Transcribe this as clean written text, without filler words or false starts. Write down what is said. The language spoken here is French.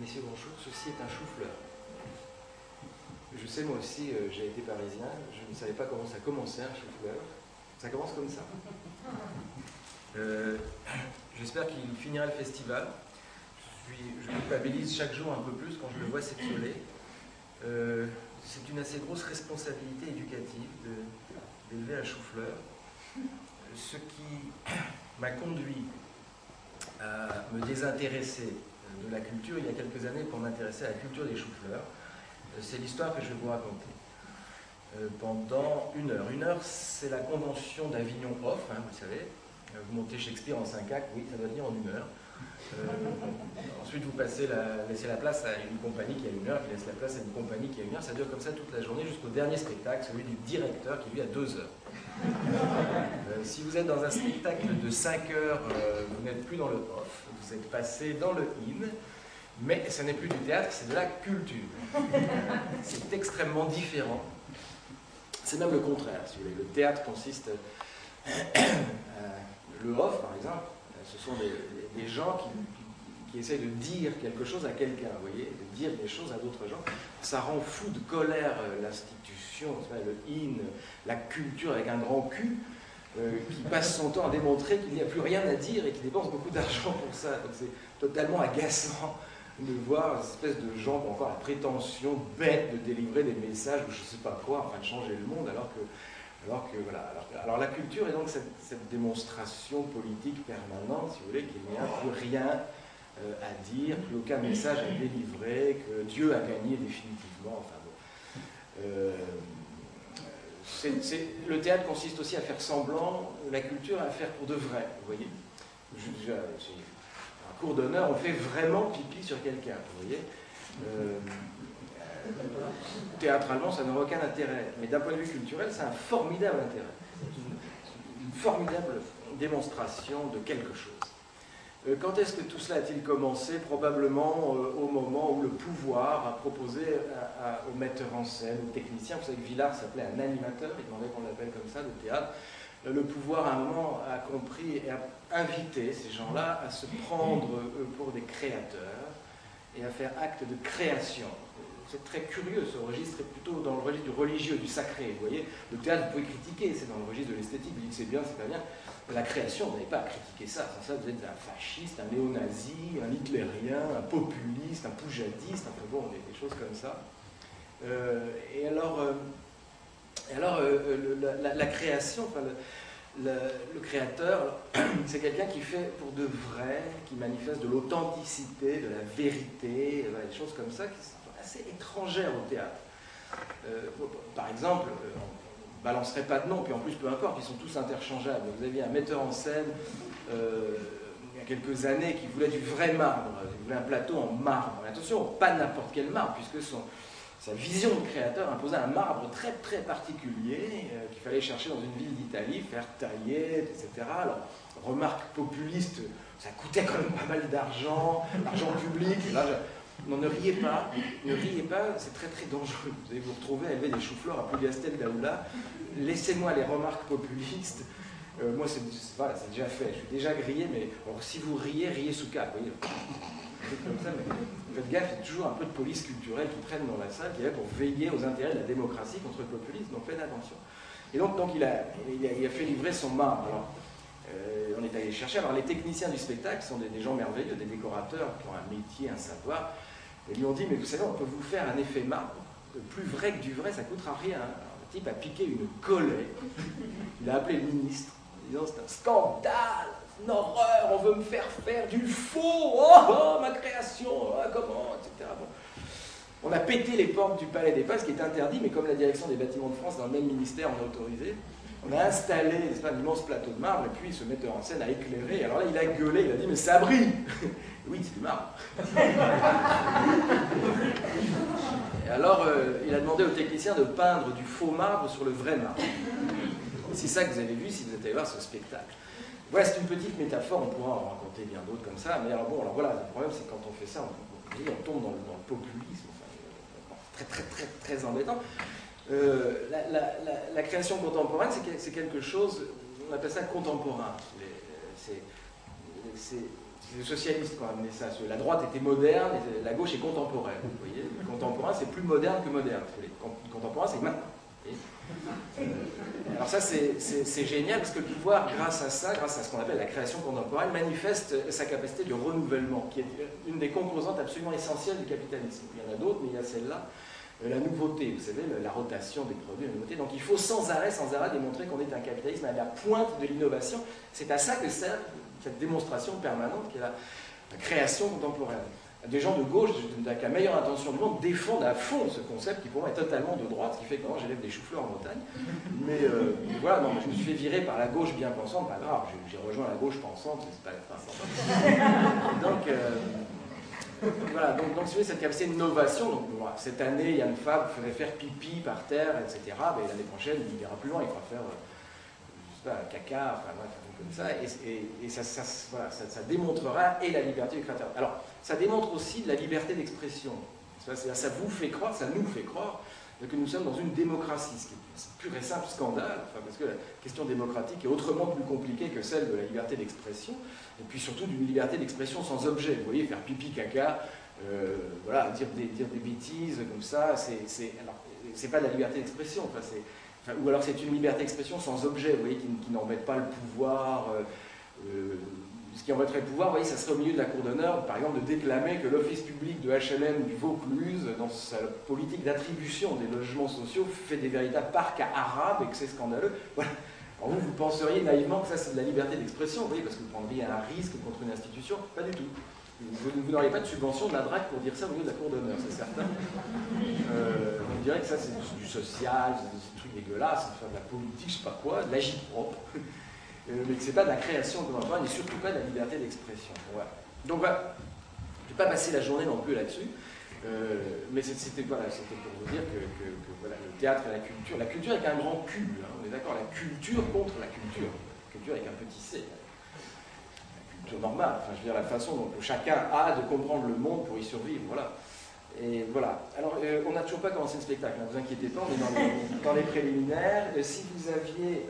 Messieurs, bonjour, ceci est un chou-fleur. Je sais, moi aussi, j'ai été parisien, je ne savais pas comment ça commençait un chou-fleur. Ça commence comme ça. J'espère qu'il finira le festival. Je culpabilise chaque jour un peu plus quand je le vois s'étioler. C'est une assez grosse responsabilité éducative d'élever un chou-fleur. Ce qui m'a conduit à me désintéresser de la culture il y a quelques années pour m'intéresser à la culture des choux-fleurs. C'est l'histoire que je vais vous raconter. Pendant une heure. Une heure, c'est la convention d'Avignon off, hein, vous savez. Vous montez Shakespeare en 5 actes, oui, ça doit dire en une heure. Ensuite, vous laissez la place à une compagnie qui a une heure, qui laisse la place à une compagnie qui a une heure. Ça dure comme ça toute la journée jusqu'au dernier spectacle, celui du directeur qui lui a 2 heures. Si vous êtes dans un spectacle de 5 heures, vous n'êtes plus dans le off, vous êtes passé dans le in, mais ce n'est plus du théâtre, c'est de la culture. C'est extrêmement différent. C'est même le contraire, si vous voulez. Le théâtre consiste... le off, par exemple, ce sont des gens qui essayent de dire quelque chose à quelqu'un, vous voyez, de dire des choses à d'autres gens. Ça rend fou de colère l'institution, le in, la culture avec un grand cul, qui passe son temps à démontrer qu'il n'y a plus rien à dire et qui dépense beaucoup d'argent pour ça. Donc c'est totalement agaçant de voir cette espèce de gens qui ont encore la prétention bête de délivrer des messages ou je ne sais pas quoi, enfin de changer le monde, alors la culture est donc cette démonstration politique permanente, si vous voulez, qu'il n'y a plus rien à dire, plus aucun message à délivrer, que Dieu a gagné définitivement, enfin bon. Le théâtre consiste aussi à faire semblant, la culture à faire pour de vrai, vous voyez. C'est un cours d'honneur, on fait vraiment pipi sur quelqu'un, vous voyez. Théâtralement, ça n'aura aucun intérêt, mais d'un point de vue culturel, c'est un formidable intérêt. Une formidable démonstration de quelque chose. Quand est-ce que tout cela a-t-il commencé? Probablement au moment où le pouvoir a proposé aux metteurs en scène, aux techniciens, vous savez que Villard s'appelait un animateur, il demandait qu'on l'appelle comme ça, de théâtre. Le pouvoir, à un moment, a compris et a invité ces gens-là à se prendre pour des créateurs et à faire acte de création. C'est très curieux, ce registre est plutôt dans le registre du religieux, du sacré. Vous voyez, le théâtre, vous pouvez critiquer, c'est dans le registre de l'esthétique, vous dites c'est bien, c'est pas bien. La création, vous n'avez pas à critiquer ça. Sans ça, vous êtes un fasciste, un néo-nazi, un hitlérien, un populiste, un poujadiste, enfin bon, des choses comme ça. La création, enfin, le créateur, c'est quelqu'un qui fait pour de vrai, qui manifeste de l'authenticité, de la vérité, des choses comme ça qui sont assez étrangères au théâtre. Par exemple, on ne balancerait pas de nom, puis en plus peu importe, ils sont tous interchangeables. Vous aviez un metteur en scène il y a quelques années qui voulait du vrai marbre, il voulait un plateau en marbre. Mais attention, pas n'importe quel marbre, puisque sa vision de créateur imposait un marbre très très particulier qu'il fallait chercher dans une ville d'Italie, faire tailler, etc. Alors, remarque populiste, ça coûtait quand même pas mal d'argent, l'argent public. Là, non, ne riez pas, c'est très très dangereux. Vous allez vous retrouver à élever des choux-fleurs à Plougastel d'Aoula. Laissez-moi les remarques populistes. Moi, voilà, c'est déjà fait, je suis déjà grillé, mais alors, si vous riez sous cap, vous voyez. Comme ça, mais faites gaffe, il y a toujours un peu de police culturelle qui traîne dans la salle, qui est là pour veiller aux intérêts de la démocratie contre le populisme, donc faites attention. Et donc il a fait livrer son marbre. Alors, on est allé chercher. Alors les techniciens du spectacle sont des gens merveilleux, des décorateurs qui ont un métier, un savoir. Ils lui ont dit, mais vous savez, on peut vous faire un effet marbre, plus vrai que du vrai, ça ne coûtera rien. Alors, le type a piqué une collée, il a appelé le ministre, en disant, c'est un scandale, une horreur, on veut me faire du faux, oh ma création, oh, comment, etc. Bon. On a pété les portes du Palais des Pas, ce qui est interdit, mais comme la direction des bâtiments de France, dans le même ministère, on a autorisé. On a installé, n'est-ce pas, un immense plateau de marbre, et puis ce metteur en scène a éclairé. Alors là, il a gueulé, il a dit, mais ça brille. Oui, c'est du marbre. Et alors, il a demandé au technicien de peindre du faux marbre sur le vrai marbre. C'est ça que vous avez vu si vous êtes allé voir ce spectacle. Voilà, c'est une petite métaphore, on pourra en raconter bien d'autres comme ça, mais alors bon, alors voilà, le problème c'est que quand on fait ça, on tombe dans le populisme, enfin, très embêtant. La création contemporaine, c'est quelque chose, on appelle ça contemporain. C'est les socialistes qui ont amené ça. La droite était moderne, et la gauche est contemporaine. Vous voyez, le contemporain, c'est plus moderne que moderne. Le contemporain, c'est maintenant. Alors ça, c'est génial, parce que le pouvoir, grâce à ça, grâce à ce qu'on appelle la création contemporaine, manifeste sa capacité de renouvellement, qui est une des composantes absolument essentielles du capitalisme. Il y en a d'autres, mais il y a celle-là. La nouveauté, vous savez, la rotation des produits, la nouveauté. Donc il faut sans arrêt démontrer qu'on est un capitalisme à la pointe de l'innovation. C'est à ça que sert cette démonstration permanente qui est la création contemporaine. Des gens de gauche, avec la meilleure intention du monde, défendent à fond ce concept qui pour moi est totalement de droite, ce qui fait que j'élève des choux-fleurs en Bretagne. Mais voilà, non, je me suis fait virer par la gauche bien pensante, pas grave, j'ai rejoint la gauche pensante, c'est pas donc, voilà, donc si vous voulez, cette capacité d'innovation, donc voilà, cette année, Yann Fabre faisait faire pipi par terre, etc. Ben, l'année prochaine, il ira plus loin, il fera faire, je sais pas, caca, enfin bref, comme ça, et voilà, ça démontrera et la liberté du créateur. Alors, ça démontre aussi de la liberté d'expression. Ça vous fait croire, ça nous fait croire que nous sommes dans une démocratie, ce qui est pur et simple scandale, enfin, parce que la question démocratique est autrement plus compliquée que celle de la liberté d'expression, et puis surtout d'une liberté d'expression sans objet. Vous voyez, faire pipi, caca, voilà, dire des bêtises comme ça, c'est pas de la liberté d'expression, ou alors c'est une liberté d'expression sans objet, vous voyez, qui n'embête pas le pouvoir. Ce qui embêterait le pouvoir, vous voyez, ça serait au milieu de la cour d'honneur, par exemple, de déclamer que l'office public de HLM du Vaucluse, dans sa politique d'attribution des logements sociaux, fait des véritables parcs arabes et que c'est scandaleux. Voilà. Alors vous penseriez naïvement que ça c'est de la liberté d'expression, vous voyez, parce que vous prendriez un risque contre une institution. Pas du tout. Vous n'auriez pas de subvention de la DRAC pour dire ça au milieu de la cour d'honneur, c'est certain. On dirait que ça c'est du social, c'est des trucs dégueulasses, enfin, de la politique, je sais pas quoi, de l'agit-propre. Mais que ce n'est pas de la création contemporaine et surtout pas de la liberté d'expression. Voilà. Donc voilà, je ne vais pas passer la journée non plus là-dessus, mais c'était pour vous dire que voilà, le théâtre et la culture avec un grand Q, hein, on est d'accord, la culture contre la culture avec un petit c, la culture normale, enfin je veux dire la façon dont chacun a de comprendre le monde pour y survivre, voilà. Et voilà. Alors, on n'a toujours pas commencé le spectacle, ne vous inquiétez pas, on est dans les préliminaires. Si vous aviez